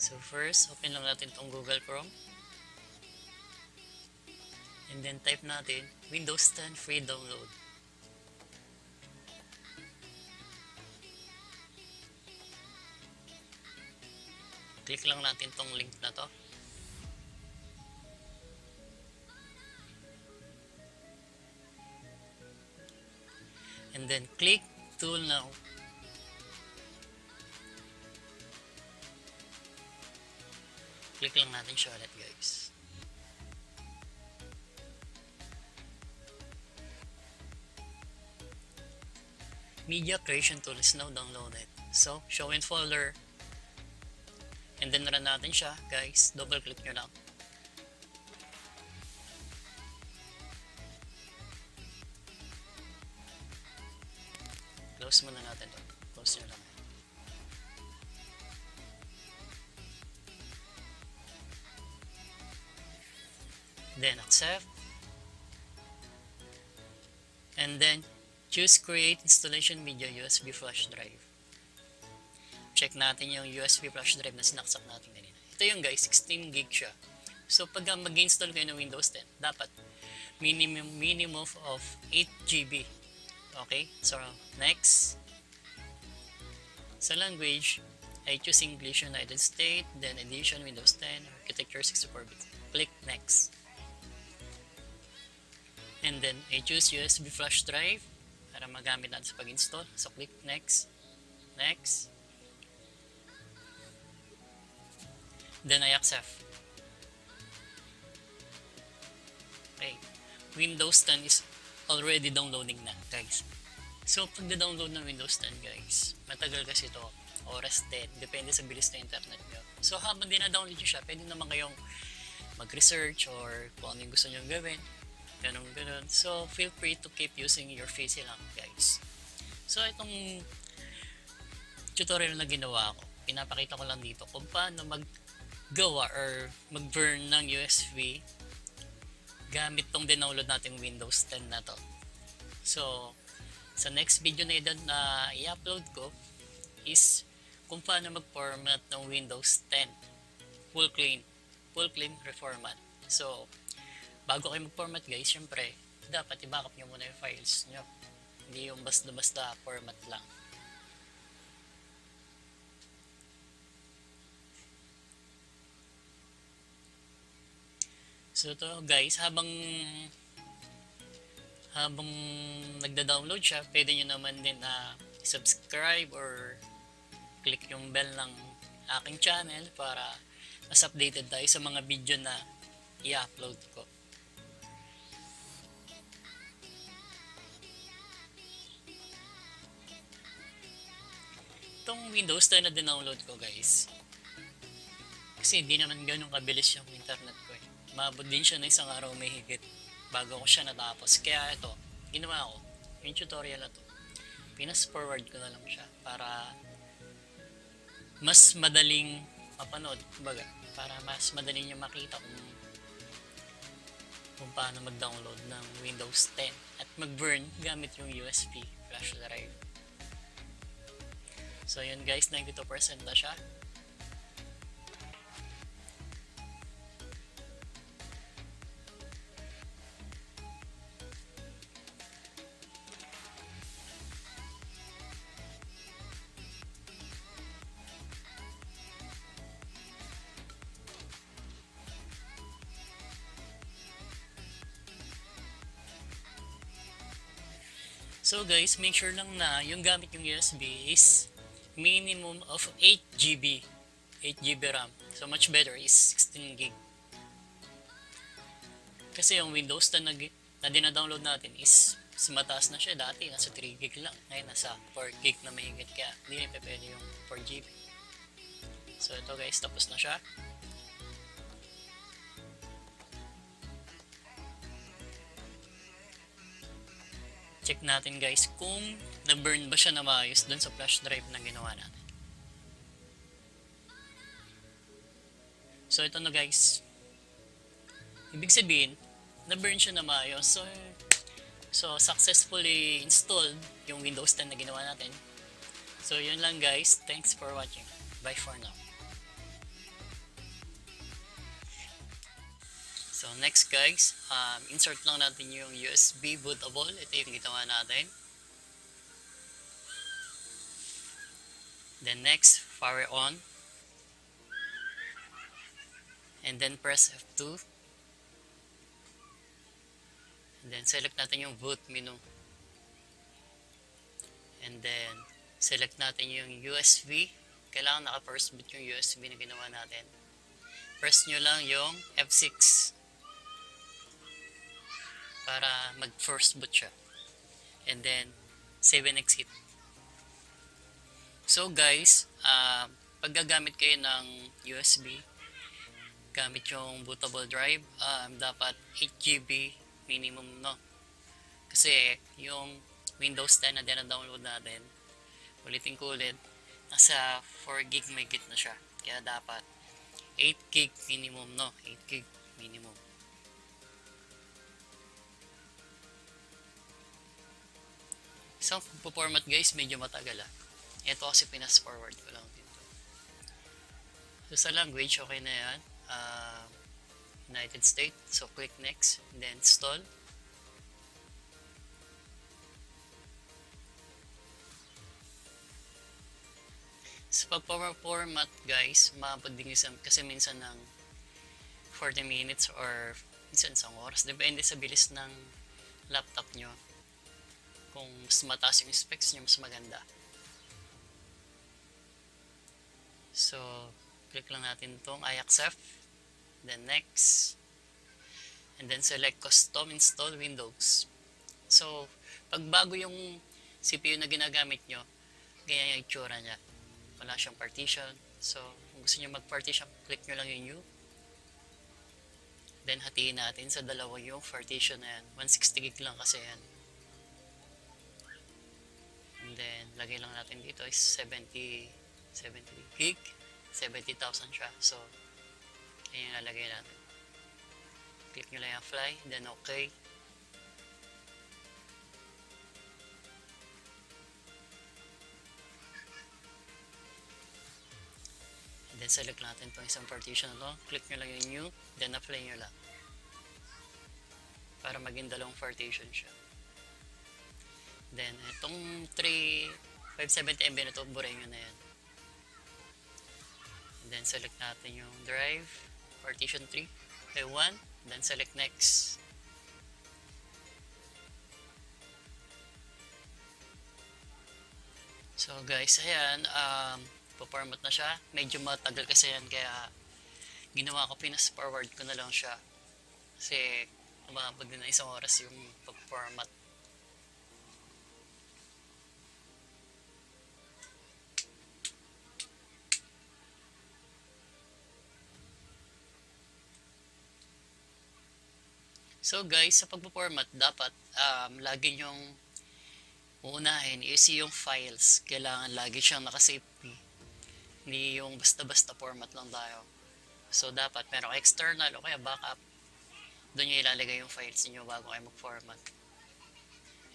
So first, open lang natin tong Google Chrome. And then type natin Windows 10 free download. Click lang natin tong link na to. And then click tool now. Click lang natin siya ulit, guys. Media creation tool is now downloaded. So, show in folder. And then run natin siya, guys. Double click nyo lang. Close muna natin to. Close nyo lang. Then accept. And then choose create installation media USB flash drive. Check natin yung USB flash drive na sinaksak natin kanina. Ito yung guys, 16 gig siya. So pag mag-install kayo ng Windows 10, dapat minimum of 8 GB. Okay? So next. Sa language, I choose English United States, then edition Windows 10, architecture 64-bit. Click next. And then I choose USB flash drive para magamit natin sa pag-install. So click next. Next. Then I accept. Okay. Windows 10 is already downloading na, guys. So pag na-download ng Windows 10, guys, matagal kasi ito. Oras 10. Depende sa bilis ng internet nyo. So habang din-download nyo siya, pwede naman kayong mag-research or kung ano yung gusto nyo gawin. Ganun. So, feel free to keep using your PC lang, guys. So, itong tutorial na ginawa ko, pinapakita ko lang dito kung paano maggawa or mag-burn ng USB gamit tong download nating Windows 10 na to. So, sa next video na i-upload ko is kung paano mag-format ng Windows 10. Full clean reformat. So, bago kayo mag-format, guys, syempre, dapat i-backup nyo muna yung files nyo. Hindi yung basta-basta format lang. So to guys, habang nagda-download siya, pwede nyo naman din na subscribe or click yung bell ng aking channel para mas updated tayo sa mga video na i-upload ko. Itong Windows 10 na dinownload ko, guys, kasi hindi naman ganun kabilis yung internet ko eh. Maabot din siya na isang araw may higit bago ko siya natapos. Kaya ito, ginawa ko yung tutorial na to, pinas forward ko na lang siya para mas madaling mapanood, kumbaga, para mas madaling nyo makita kung paano mag-download ng Windows 10 at mag-burn gamit yung USB flash drive. So yun guys, 92% na siya. So guys, make sure lang na yung gamit yung USB is minimum of 8 GB. 8 GB RAM. So much better is 16 GB. Kasi yung Windows 10 na dina-download natin is mataas na siya. Dati nasa 3 GB lang. Ngayon nasa 4 GB na mahigit, kaya hindi na pwede yung 4 GB. So ito guys, tapos na siya. Check natin guys kung na-burn ba siya na maayos dun sa flash drive na ginawa natin. So ito na guys. Ibig sabihin, na-burn siya na maayos. So successfully installed yung Windows 10 na ginawa natin. So yun lang guys. Thanks for watching. Bye for now. So next guys, insert lang natin yung USB bootable. Ito yung ginawa natin. Then next, power on. And then press F2. And then select natin yung boot menu. And then select natin yung USB. Kailangan naka first boot yung USB na ginawa natin. Press nyo lang yung F6 para mag first boot siya. And then save and exit. So guys, pag gagamit kayo ng USB, gamit yung bootable drive, dapat 8GB minimum, no? Kasi yung Windows 10 na download natin, ulitin ko ulit, nasa 4GB may git na siya. Kaya dapat 8GB minimum, no? 8GB minimum. So, format guys, medyo matagal Ito kasi pinas forward ko lang dito. So, sa language, okay na yan. United States. So, click next. Then, install. Sa pag-format guys, maabot din kasi minsan ng 40 minutes or minsan isang oras. Depende sa bilis ng laptop nyo. Kung mas mataas yung specs nyo, mas maganda. So, click lang natin itong I accept. Then next. And then select custom install Windows. So, pag bago yung CPU na ginagamit nyo, ganyan yung itsura niya. Wala siyang partition. So, kung gusto nyo mag-partition, click nyo lang yung new. Then, hatiin natin sa dalawa yung partition na yan. 160GB lang kasi yan. And then, lagay lang natin dito is 70 gig, 70,000 siya. So, ayan yung lalagay natin. Click nyo lang yung apply, then okay. And then, select natin itong isang partition na to. Click nyo lang yung new, then apply nyo lang. Para maging dalawang partition siya. Then, itong 570 MB na ito, buray nyo na yan. Then select natin yung drive, partition 3, by 1, then select next. So guys, ayan, paformat na siya. Medyo matagal kasi yan, kaya ginawa ko, pinas forward ko na lang siya. Kasi umabot din na isang oras yung pag-format. So guys, sa pagpo-format, dapat lagi nyong uunahin is yung files. Kailangan lagi siyang nakasave. Hindi yung basta-basta format lang tayo. So dapat meron external o kaya backup. Doon nyo ilalagay yung files niyo bago kayo mag-format.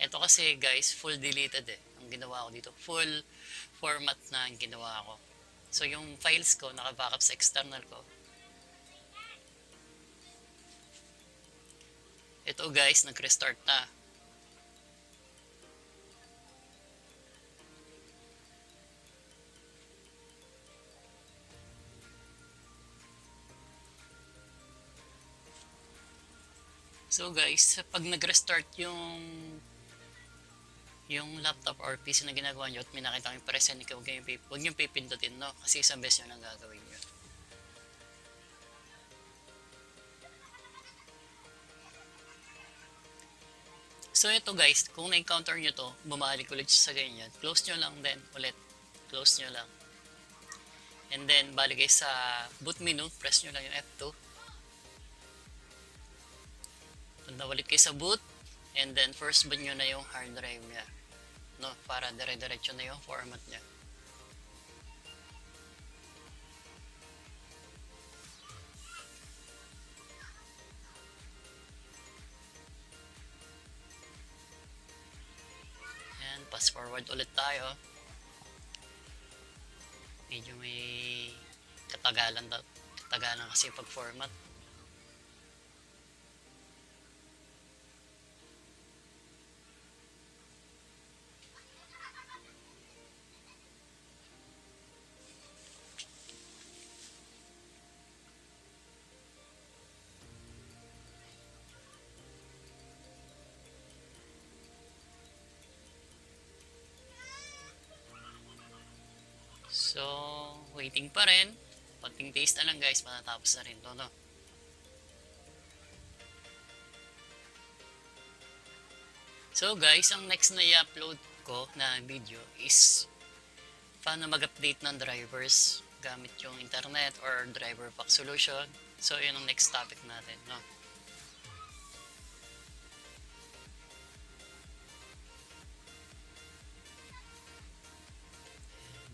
Ito kasi guys, full deleted ang ginawa ko dito. Full format na ang ginawa ko. So yung files ko naka-backup sa external ko. Ito guys, nag-restart na. So guys, pag nag-restart yung laptop or PC na ginagawa nyo at may nakita kayong present, huwag nyo pipindutin, no? Kasi isang beses nyo lang gagawin nyo. So ito guys, kung na-encounter nyo to, bumalik ulit sa ganyan, close nyo lang din ulit. Close nyo lang. And then, balik kayo sa boot menu, press nyo lang yung F2. Punta ulit kayo sa boot, and then first boot nyo na yung hard drive nya. No, para dire-diretso na yung format nya. Fast forward ulit tayo. Medyo may katagalan kasi pag format. waiting pa rin. Konting taste na lang guys, matatapos na rin to, no? So guys, ang next na i-upload ko na video is paano mag-update ng drivers gamit yung internet or driver pack solution. So yun ang next topic natin, no?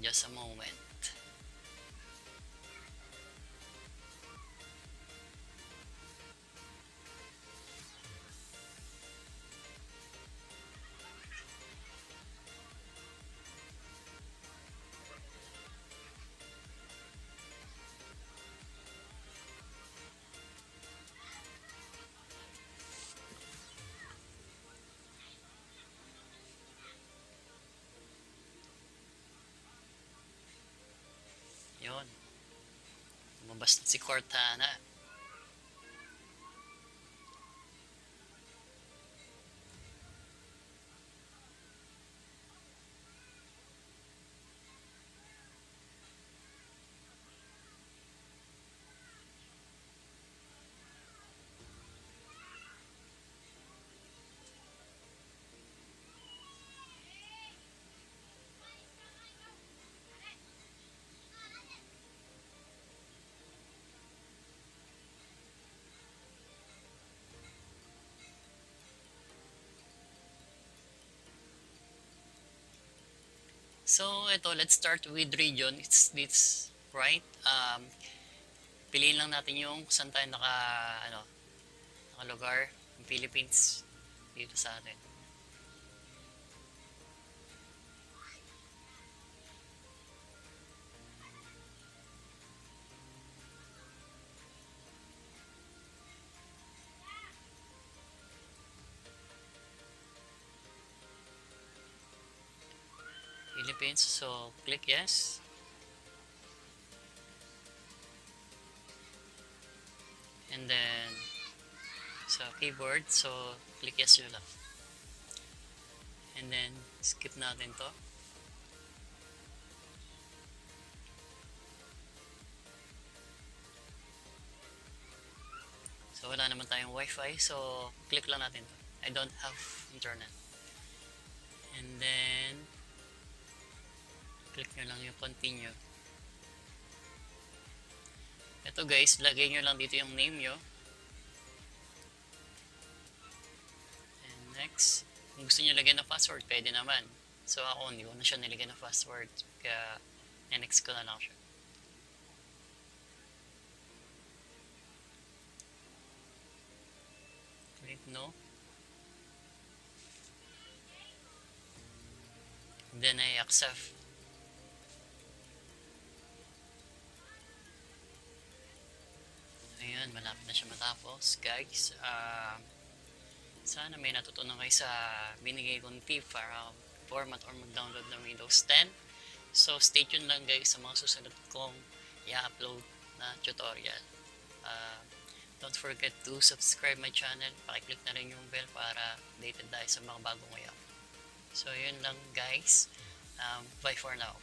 Just a moment. Yun. Lumabas na si Cortana. So, ito, let's start with region. It's this, right? Piliin lang natin yung saan tayo nakalugar. Yung Philippines. Dito sa atin. Philippines, so click yes. And then sa keyboard, so click yes yun lang. And then skip natin to. So wala naman tayong wifi, so click lang natin to. I don't have internet. And then click nyo lang yung continue. Ito guys, lagay nyo lang dito yung name nyo. And next, kung gusto nyo lagyan ng password, pwede naman. So ako, hindi ko na siya nilagyan ng password. Kaya, next ko na lang siya. Click no. And then I accept. Ayan, malapit na siya matapos. Guys, sana may natutunan kayo sa binigay kong tip para format or mag-download ng Windows 10. So, stay tuned lang guys sa mga susunod kong i-upload na tutorial. Don't forget to subscribe my channel. Pakiclick na rin yung bell para updated tayo sa mga bagong ngayon. So, yun lang guys. Bye for now.